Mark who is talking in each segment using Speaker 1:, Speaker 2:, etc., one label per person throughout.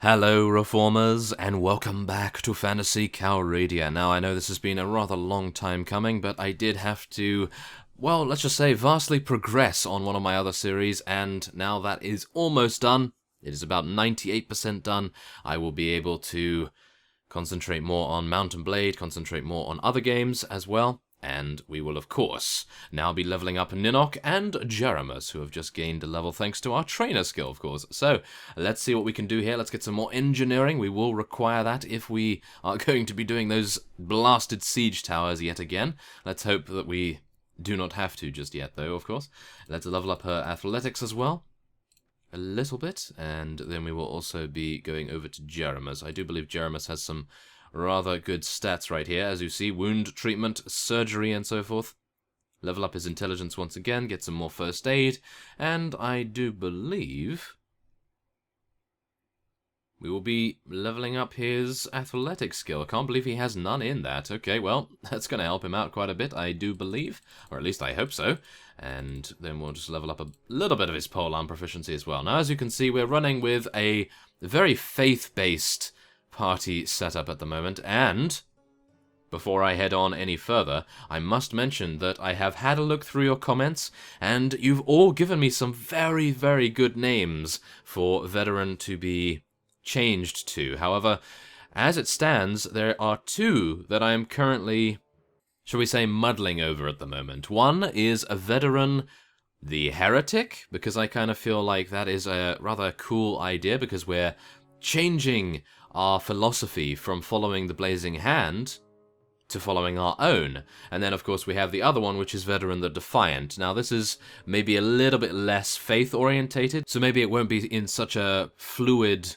Speaker 1: Hello, Reformers, and welcome back to Phantasy Calradia. Now, I know this has been a rather long time coming, but I did have to, well, let's just say, vastly progress on one of my other series, and now that is almost done. It is about 98% done. I will be able to concentrate more on Mount and Blade, concentrate more on other games as well. And we will, of course, now be leveling up Ninok and Jeremus, who have just gained a level thanks to our trainer skill, of course. So, let's see what we can do here. Let's get some more engineering. We will require that if we are going to be doing those blasted siege towers yet again. Let's hope that we do not have to just yet, though, of course. Let's level up her athletics as well. A little bit, and then we will also be going over to Jeremus. I do believe Jeremus has some rather good stats right here, as you see, wound treatment, surgery, and so forth. Level up his intelligence once again, get some more first aid, and I do believe we will be leveling up his athletic skill. I can't believe he has none in that. Okay, well, that's going to help him out quite a bit, I do believe, or at least I hope so. And then we'll just level up a little bit of his polearm proficiency as well. Now, as you can see, we're running with a very faith-based party setup at the moment, and before I head on any further, I must mention that I have had a look through your comments, and you've all given me some very, very good names for Vederan to be changed to. However, as it stands, there are two that I am currently, shall we say, muddling over at the moment. One is a Vederan the Heretic, because I kind of feel like that is a rather cool idea, because we're changing our philosophy from following the Blazing Hand to following our own. And then, of course, we have the other one, which is Vederan the Defiant. Now, this is maybe a little bit less faith-orientated, so maybe it won't be in such a fluid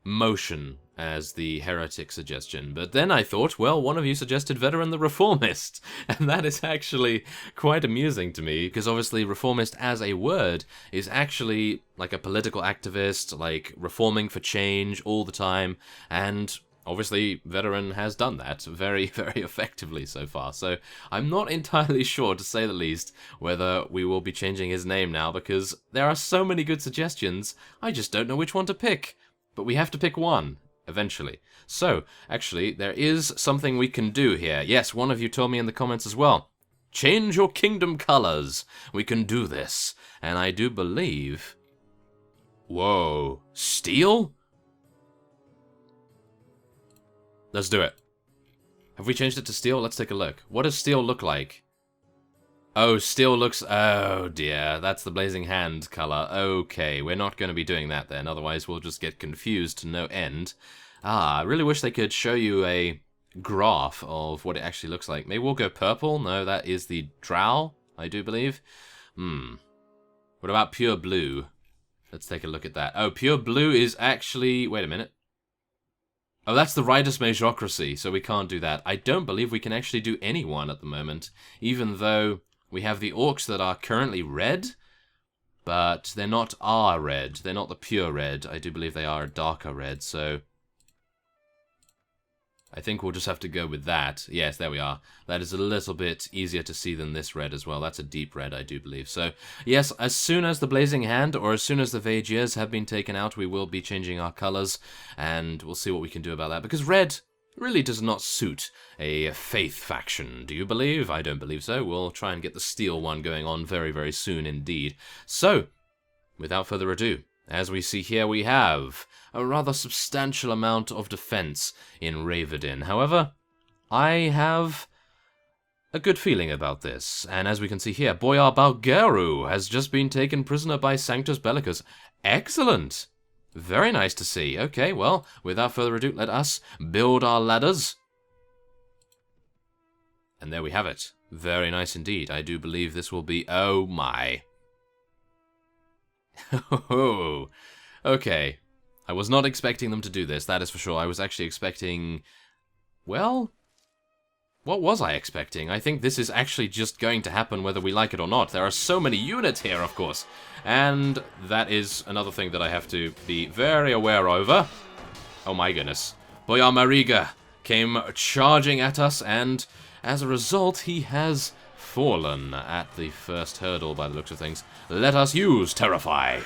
Speaker 1: motion as the Heretic suggestion. But then I thought, well, one of you suggested Vederan the Reformist, and that is actually quite amusing to me, because obviously Reformist as a word is actually like a political activist, like reforming for change all the time, and obviously Vederan has done that very, very effectively so far. So I'm not entirely sure, to say the least, whether we will be changing his name now, because there are so many good suggestions, I just don't know which one to pick. But we have to pick one eventually. So, actually, there is something we can do here. Yes, one of you told me in the comments as well. Change your kingdom colors. We can do this. And I do believe... Whoa. Steel? Let's do it. Have we changed it to steel? Let's take a look. What does steel look like? Oh, steel looks... Oh, dear. That's the Blazing Hand color. Okay, we're not going to be doing that then. Otherwise, we'll just get confused to no end. I really wish they could show you a graph of what it actually looks like. Maybe we'll go purple? No, that is the Drow, I do believe. What about pure blue? Let's take a look at that. Oh, pure blue is actually... Wait a minute. Oh, that's the Riders Majocracy, so we can't do that. I don't believe we can actually do anyone at the moment, even though we have the orcs that are currently red, but they're not our red. They're not the pure red. I do believe they are a darker red, so I think we'll just have to go with that. Yes, there we are. That is a little bit easier to see than this red as well. That's a deep red, I do believe. So, yes, as soon as the Blazing Hand, or as soon as the Vagiers have been taken out, we will be changing our colors, and we'll see what we can do about that. Because red really does not suit a faith faction, do you believe? I don't believe so. We'll try and get the steel one going on very, very soon indeed. So, without further ado, as we see here, we have a rather substantial amount of defense in Ravedin. However, I have a good feeling about this. And as we can see here, Boyar Balgeru has just been taken prisoner by Sanctus Bellicus. Excellent! Very nice to see. Okay, well, without further ado, let us build our ladders. And there we have it. Very nice indeed. I do believe this will be... Oh my... Oh, okay. I was not expecting them to do this, that is for sure. I was actually expecting... Well, what was I expecting? I think this is actually just going to happen whether we like it or not. There are so many units here, of course. And that is another thing that I have to be very aware over. Oh my goodness. Boyar Mariga came charging at us, and as a result, he has fallen at the first hurdle by the looks of things. Let us use Terrify.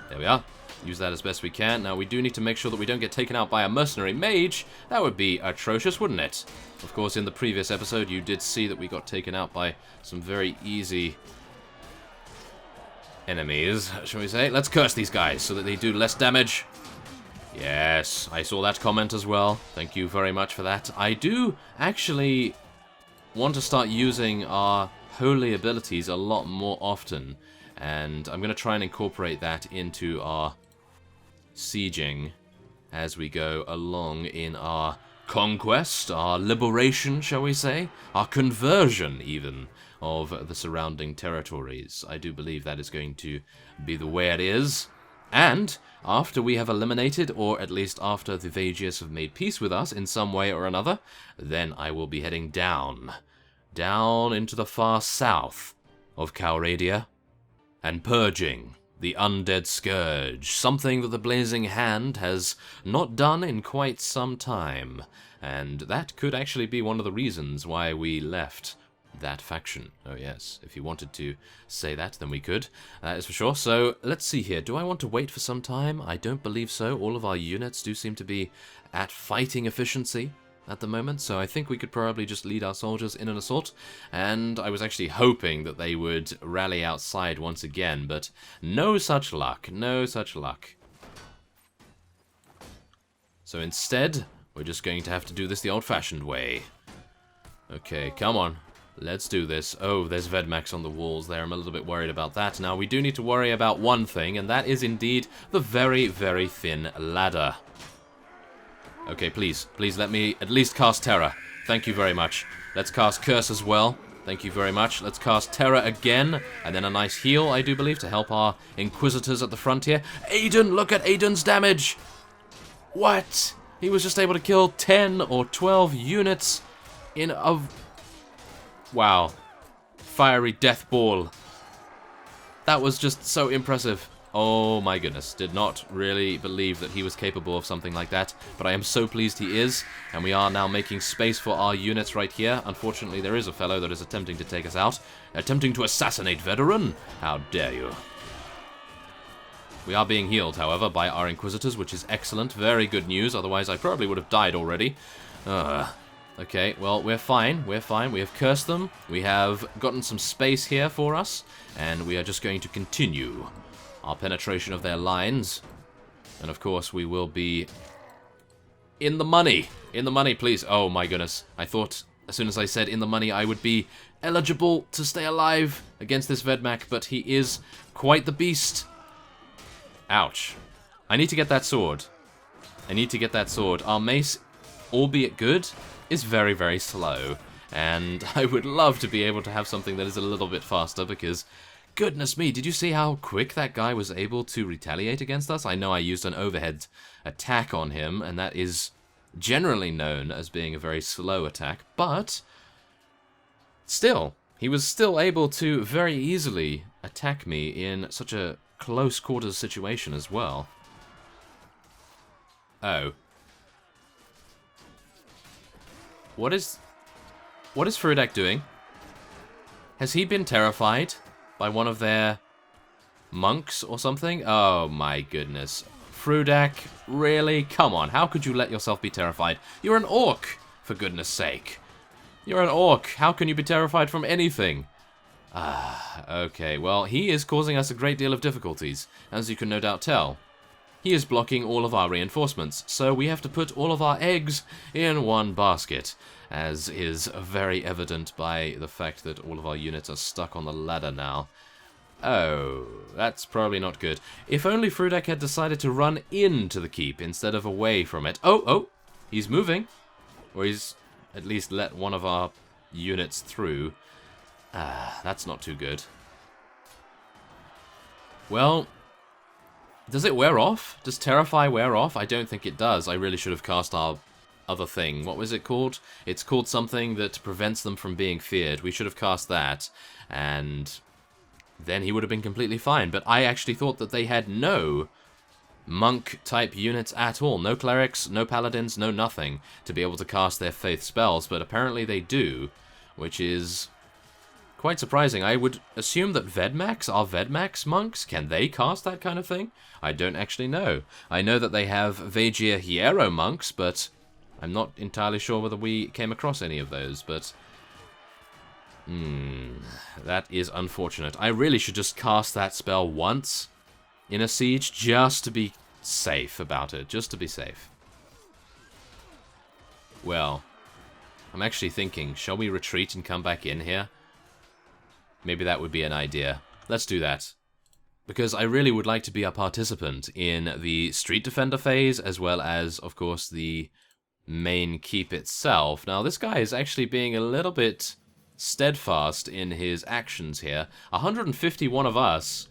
Speaker 1: There we are. use that as best we can. Now, we do need to make sure that we don't get taken out by a mercenary mage. That would be atrocious, wouldn't it? Of course, in the previous episode, you did see that we got taken out by some very easy enemies, shall we say. Let's curse these guys so that they do less damage. Yes, I saw that comment as well. Thank you very much for that. I do actually want to start using our holy abilities a lot more often, and I'm going to try and incorporate that into our sieging as we go along in our conquest, our liberation, shall we say, our conversion even of the surrounding territories. I do believe that is going to be the way it is. And after we have eliminated, or at least after the Vagius have made peace with us in some way or another, then I will be heading down into the far south of Calradia, and purging the undead scourge, something that the Blazing Hand has not done in quite some time, and that could actually be one of the reasons why we left that faction. Oh yes, if you wanted to say that, then we could. That is for sure. So, let's see here. Do I want to wait for some time? I don't believe so. All of our units do seem to be at fighting efficiency at the moment, so I think we could probably just lead our soldiers in an assault, and I was actually hoping that they would rally outside once again, but no such luck, no such luck. So instead, we're just going to have to do this the old-fashioned way. Okay, come on. Let's do this. Oh, there's Vedmax on the walls there. I'm a little bit worried about that. Now, we do need to worry about one thing, and that is indeed the very, very thin ladder. Okay, please let me at least cast Terror. Thank you very much. Let's cast Curse as well. Thank you very much. Let's cast Terror again, and then a nice heal, I do believe, to help our Inquisitors at the front here. Aiden, look at Aiden's damage! What? He was just able to kill 10 or 12 units in a... Wow. Fiery death ball. That was just so impressive. Oh my goodness. Did not really believe that he was capable of something like that. But I am so pleased he is. And we are now making space for our units right here. Unfortunately, there is a fellow that is attempting to take us out. Attempting to assassinate Vederan. How dare you. We are being healed, however, by our Inquisitors, which is excellent. Very good news. Otherwise, I probably would have died already. Okay, well, we're fine. We're fine. We have cursed them. We have gotten some space here for us. And we are just going to continue our penetration of their lines. And, of course, we will be in the money. In the money, please. Oh, my goodness. I thought, as soon as I said in the money, I would be eligible to stay alive against this Vedmak, but he is quite the beast. Ouch. I need to get that sword. I need to get that sword. Our mace, albeit good, is very, very slow. And I would love to be able to have something that is a little bit faster because, goodness me, did you see how quick that guy was able to retaliate against us? I know I used an overhead attack on him, and that is generally known as being a very slow attack, but still, he was still able to very easily attack me in such a close quarters situation as well. Oh. What is Frudak doing? Has he been terrified by one of their monks or something? Oh my goodness. Frudak, really? Come on, how could you let yourself be terrified? You're an orc, for goodness sake. You're an orc. How can you be terrified from anything? Okay, well, he is causing us a great deal of difficulties, as you can no doubt tell. He is blocking all of our reinforcements, so we have to put all of our eggs in one basket, as is very evident by the fact that all of our units are stuck on the ladder now. Oh, that's probably not good. If only Frudak had decided to run into the keep instead of away from it. Oh, he's moving. Or he's at least let one of our units through. That's not too good. Well, does it wear off? Does Terrify wear off? I don't think it does. I really should have cast our other thing. What was it called? It's called something that prevents them from being feared. We should have cast that, and then he would have been completely fine. But I actually thought that they had no monk-type units at all. No clerics, no paladins, no nothing to be able to cast their faith spells, but apparently they do, which is quite surprising. I would assume that Vedmax are Vedmax monks. Can they cast that kind of thing? I don't actually know. I know that they have Vagia Hiero monks, but I'm not entirely sure whether we came across any of those, but... that is unfortunate. I really should just cast that spell once in a siege, just to be safe about it, just to be safe. Well, I'm actually thinking, shall we retreat and come back in here? Maybe that would be an idea. Let's do that. Because I really would like to be a participant in the Street Defender phase, as well as, of course, the main keep itself. Now, this guy is actually being a little bit steadfast in his actions here. 151 of us.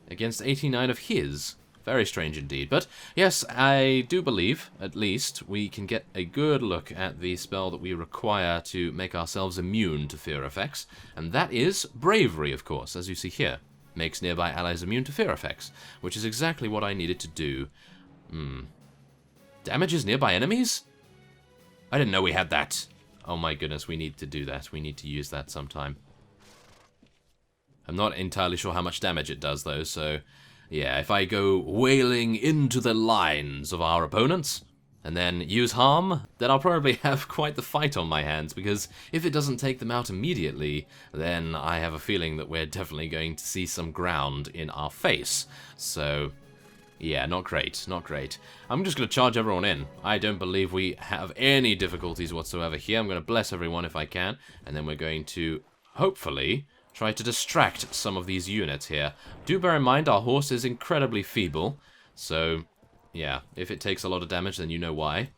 Speaker 1: Against 89 of his. Very strange indeed. But, yes, I do believe, at least, we can get a good look at the spell that we require to make ourselves immune to fear effects. And that is Bravery, of course, as you see here. Makes nearby allies immune to fear effects, which is exactly what I needed to do. Damages nearby enemies? I didn't know we had that. Oh my goodness, we need to do that. We need to use that sometime. I'm not entirely sure how much damage it does, though, so... yeah, if I go wailing into the lines of our opponents, and then use harm, then I'll probably have quite the fight on my hands, because if it doesn't take them out immediately, then I have a feeling that we're definitely going to see some ground in our face. So, yeah, not great, not great. I'm just going to charge everyone in. I don't believe we have any difficulties whatsoever here. I'm going to bless everyone if I can, and then we're going to, hopefully... try to distract some of these units here. Do bear in mind our horse is incredibly feeble, so yeah, if it takes a lot of damage then you know why.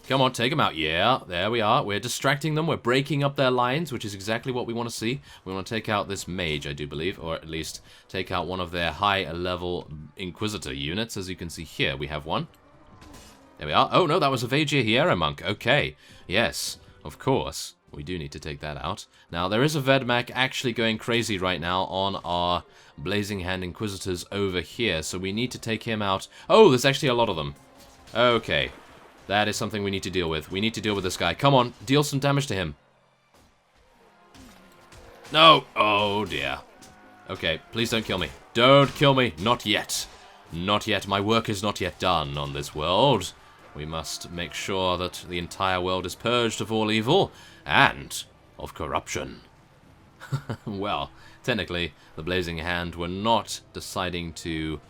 Speaker 1: Come on, take them out. Yeah, there we are. We're distracting them. We're breaking up their lines, which is exactly what we want to see. We want to take out this mage, I do believe, or at least take out one of their high-level Inquisitor units. As you can see here, we have one. There we are. Oh, no, that was a Vagia Hiero monk. Okay, yes, of course. We do need to take that out. Now, there is a Vedmak actually going crazy right now on our Blazing Hand Inquisitors over here, so we need to take him out. Oh, there's actually a lot of them. Okay, that is something we need to deal with. We need to deal with this guy. Come on, deal some damage to him. No! Oh, dear. Okay, please don't kill me. Don't kill me. Not yet. Not yet. My work is not yet done on this world. We must make sure that the entire world is purged of all evil and of corruption. Well, technically, the Blazing Hand were not deciding to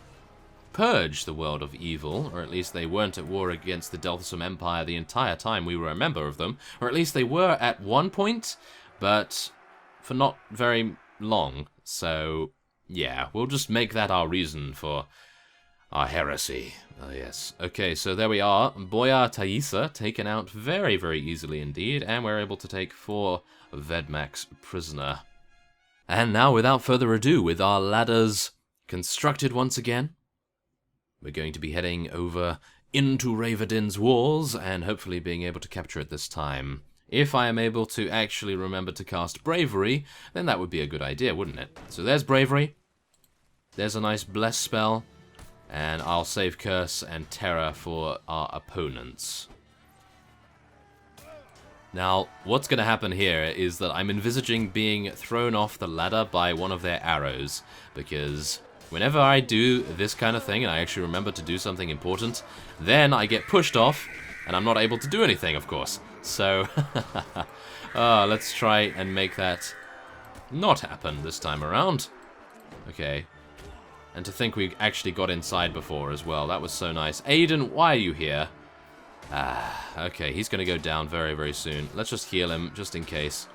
Speaker 1: purge the world of evil, or at least they weren't at war against the Delthasum Empire the entire time we were a member of them, or at least they were at one point, but for not very long. So, yeah, we'll just make that our reason for our heresy. Oh, yes. Okay, so there we are. Boya Thaisa taken out very, very easily indeed, and we're able to take 4 Vedmax prisoner. And now, without further ado, with our ladders constructed once again, we're going to be heading over into Raverdin's walls, and hopefully being able to capture it this time. If I am able to actually remember to cast Bravery, then that would be a good idea, wouldn't it? So there's Bravery. There's a nice Bless spell. And I'll save Curse and Terror for our opponents. Now, what's going to happen here is that I'm envisaging being thrown off the ladder by one of their arrows. Because whenever I do this kind of thing, and I actually remember to do something important, then I get pushed off, and I'm not able to do anything, of course. So, let's try and make that not happen this time around. Okay. And to think we actually got inside before as well. That was so nice. Aiden, why are you here? Okay, he's going to go down very, very soon. Let's just heal him, just in case.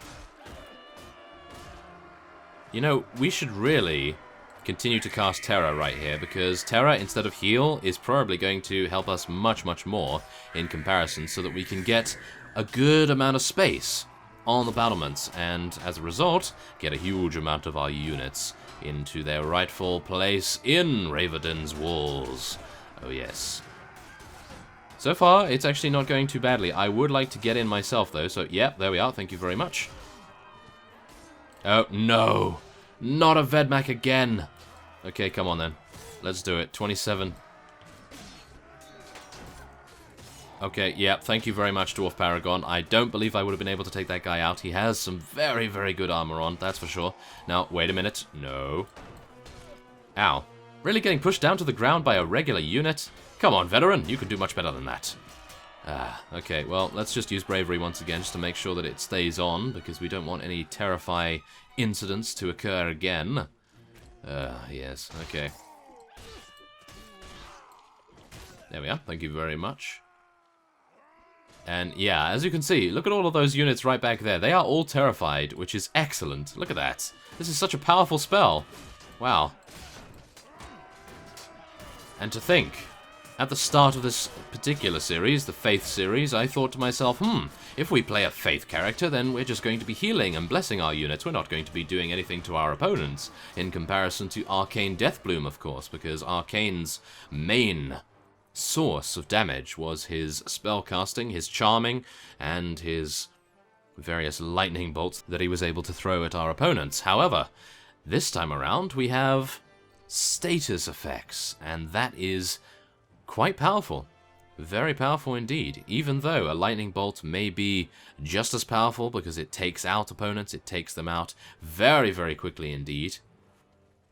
Speaker 1: You know, we should really continue to cast Terror right here, because Terror, instead of heal, is probably going to help us much, much more in comparison, so that we can get a good amount of space on the battlements, and as a result, get a huge amount of our units into their rightful place in Raverdin's walls. Oh yes. So far, it's actually not going too badly. I would like to get in myself, though, so yeah, there we are. Thank you very much. Oh, no. Not a Vedmak again. Okay, come on then. Let's do it. 27. Okay, yeah, thank you very much, Dwarf Paragon. I don't believe I would have been able to take that guy out. He has some very, very good armor on, that's for sure. Now, wait a minute. No. Ow. Really getting pushed down to the ground by a regular unit? Come on, Veteran, you can do much better than that. Okay, well, let's just use Bravery once again just to make sure that it stays on, because we don't want any Terrify incidents to occur again. Yes, okay. There we are, thank you very much. And yeah, as you can see, look at all of those units right back there. They are all terrified, which is excellent. Look at that. This is such a powerful spell. Wow. And to think, at the start of this particular series, the Faith series, I thought to myself, if we play a Faith character, then we're just going to be healing and blessing our units. We're not going to be doing anything to our opponents, in comparison to Arcane Deathbloom, of course, because Arcane's main source of damage was his spellcasting, his charming, and his various lightning bolts that he was able to throw at our opponents. However, this time around we have status effects, and that is quite powerful. Very powerful indeed, even though a lightning bolt may be just as powerful because it takes out opponents, it takes them out very, very quickly indeed.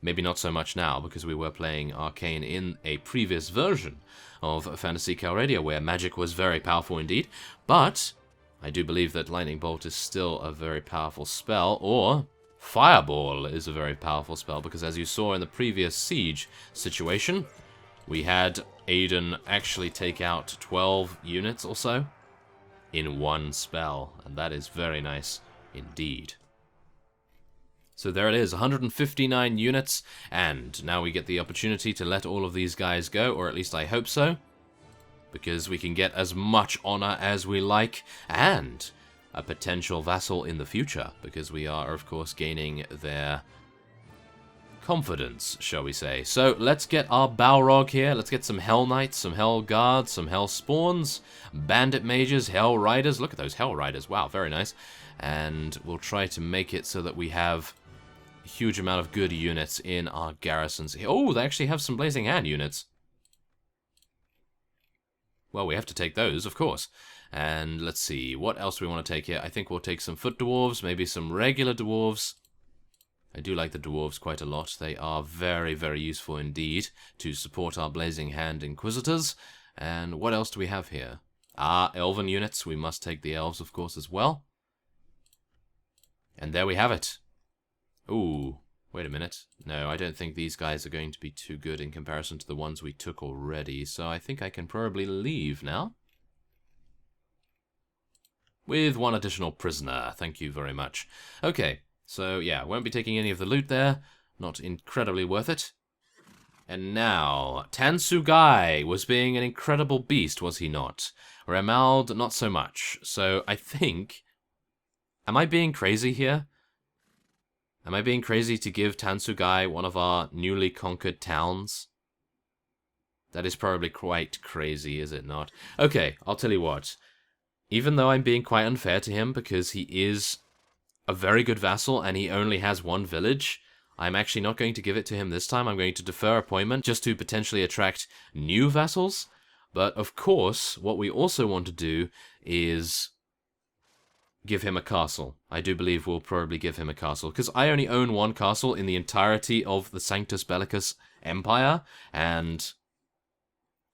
Speaker 1: Maybe not so much now, because we were playing Arcane in a previous version of Phantasy Calradia, where magic was very powerful indeed. But I do believe that Lightning Bolt is still a very powerful spell, or Fireball is a very powerful spell, because as you saw in the previous Siege situation, we had Aiden actually take out 12 units or so in one spell, and that is very nice indeed. So there it is, 159 units, and now we get the opportunity to let all of these guys go, or at least I hope so, because we can get as much honor as we like, and a potential vassal in the future, because we are, of course, gaining their confidence, shall we say. So let's get our Balrog here, let's get some Hell Knights, some Hell Guards, some Hell Spawns, Bandit Mages, Hell Riders, look at those Hell Riders, wow, very nice, and we'll try to make it so that we have huge amount of good units in our garrisons. Oh, they actually have some Blazing Hand units. Well, we have to take those, of course. And let's see, what else do we want to take here? I think we'll take some Foot Dwarves, maybe some regular Dwarves. I do like the Dwarves quite a lot. They are very, very useful indeed to support our Blazing Hand Inquisitors. And what else do we have here? Elven units. We must take the Elves, of course, as well. And there we have it. Ooh, wait a minute. No, I don't think these guys are going to be too good in comparison to the ones we took already, so I think I can probably leave now. With one additional prisoner, thank you very much. Okay, so yeah, won't be taking any of the loot there. Not incredibly worth it. And now, Tansugai was being an incredible beast, was he not? Remald, not so much. So I think... Am I being crazy here? Am I being crazy to give Tansugai one of our newly conquered towns? That is probably quite crazy, is it not? Okay, I'll tell you what. Even though I'm being quite unfair to him because he is a very good vassal and he only has one village, I'm actually not going to give it to him this time. I'm going to defer appointment just to potentially attract new vassals. But of course, what we also want to do is give him a castle. I do believe we'll probably give him a castle, because I only own one castle in the entirety of the Sanctus Bellicus Empire, and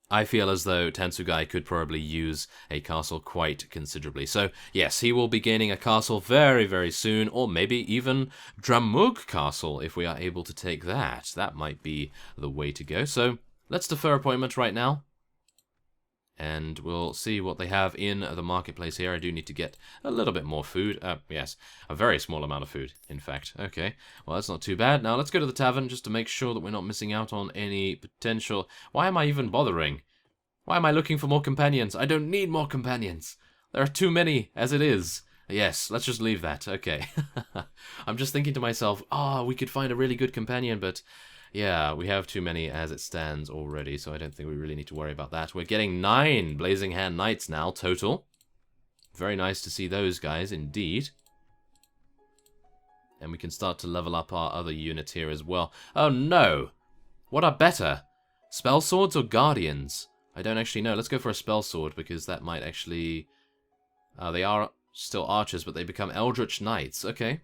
Speaker 1: I feel as though Tansugai could probably use a castle quite considerably. So, yes, he will be gaining a castle very, very soon, or maybe even Dramug Castle, if we are able to take that. That might be the way to go. So, let's defer appointment right now. And we'll see what they have in the marketplace here. I do need to get a little bit more food. Yes, a very small amount of food, in fact. Okay, well, that's not too bad. Now, let's go to the tavern just to make sure that we're not missing out on any potential... Why am I even bothering? Why am I looking for more companions? I don't need more companions. There are too many as it is. Yes, let's just leave that. Okay. I'm just thinking to myself, we could find a really good companion, but... yeah, we have too many as it stands already, so I don't think we really need to worry about that. We're getting 9 Blazing Hand Knights now, total. Very nice to see those guys, indeed. And we can start to level up our other units here as well. Oh no! What are better? Spell Swords or Guardians? I don't actually know. Let's go for a spell sword, because that might actually... they are still archers, but they become eldritch knights. Okay.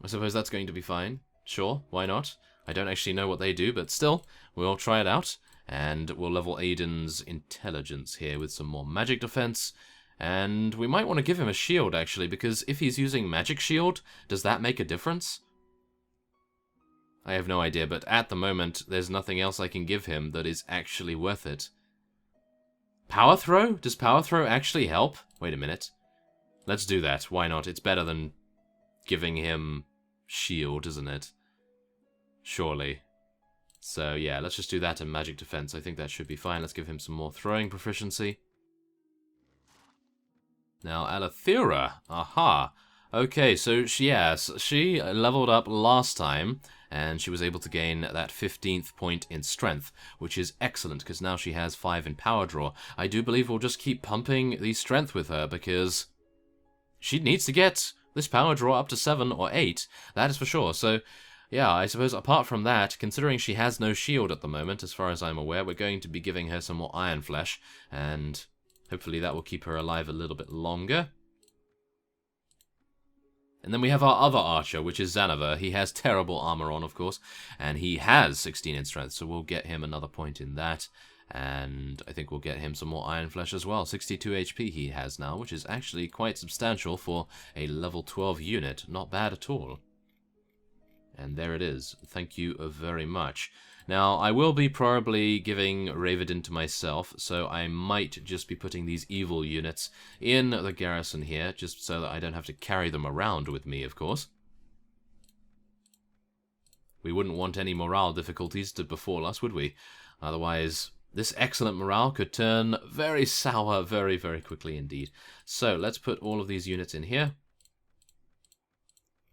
Speaker 1: I suppose that's going to be fine. Sure, why not? I don't actually know what they do, but still, we'll try it out. And we'll level Aiden's intelligence here with some more magic defense. And we might want to give him a shield, actually, because if he's using magic shield, does that make a difference? I have no idea, but at the moment, there's nothing else I can give him that is actually worth it. Power throw? Does power throw actually help? Wait a minute. Let's do that. Why not? It's better than giving him shield, isn't it? Surely. So, yeah, let's just do that in magic defense. I think that should be fine. Let's give him some more throwing proficiency. Now, Alathera. Aha. Okay, so she leveled up last time, and she was able to gain that 15th point in strength, which is excellent, because now she has 5 in power draw. I do believe we'll just keep pumping the strength with her, because she needs to get this power draw up to 7 or 8, that is for sure. So, yeah, I suppose apart from that, considering she has no shield at the moment, as far as I'm aware, we're going to be giving her some more iron flesh, and hopefully that will keep her alive a little bit longer. And then we have our other archer, which is Xanavar. He has terrible armor on, of course, and he has 16 in strength, so we'll get him another point in that. And I think we'll get him some more iron flesh as well. 62 HP he has now, which is actually quite substantial for a level 12 unit. Not bad at all. And there it is. Thank you very much. Now, I will be probably giving Vederan to myself, so I might just be putting these evil units in the garrison here, just so that I don't have to carry them around with me, of course. We wouldn't want any morale difficulties to befall us, would we? Otherwise, this excellent morale could turn very sour very, very quickly indeed. So, let's put all of these units in here.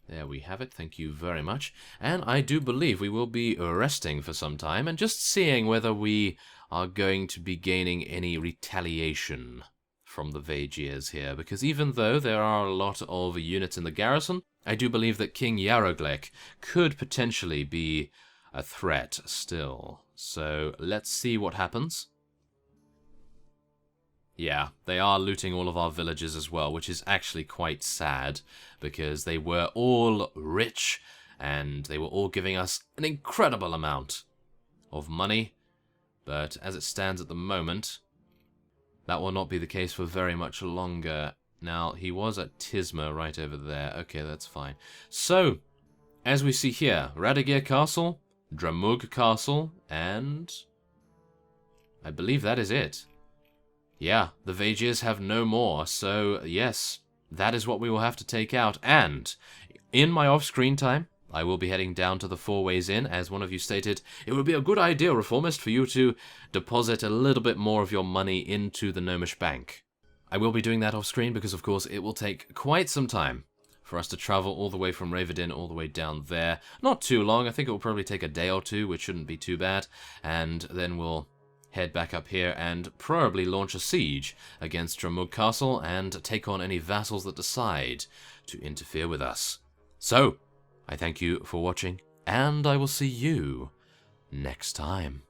Speaker 1: There we have it, thank you very much. And I do believe we will be resting for some time and just seeing whether we are going to be gaining any retaliation from the Vagiers here. Because even though there are a lot of units in the garrison, I do believe that King Yaroglek could potentially be a threat still. So let's see what happens. Yeah, they are looting all of our villages as well, which is actually quite sad, because they were all rich, and they were all giving us an incredible amount of money, but as it stands at the moment, that will not be the case for very much longer. Now, he was at Tisma right over there. Okay, that's fine. So, as we see here, Radagir Castle, Dramug Castle, and I believe that is it. Yeah, the Vagiers have no more, so yes, that is what we will have to take out. And in my off-screen time, I will be heading down to the Four Ways Inn. As one of you stated, it would be a good idea, Reformist, for you to deposit a little bit more of your money into the Gnomish Bank. I will be doing that off-screen because, of course, it will take quite some time for us to travel all the way from Vederan all the way down there. Not too long, I think it will probably take a day or two, which shouldn't be too bad, and then we'll head back up here and probably launch a siege against Dramug Castle and take on any vassals that decide to interfere with us. So, I thank you for watching, and I will see you next time.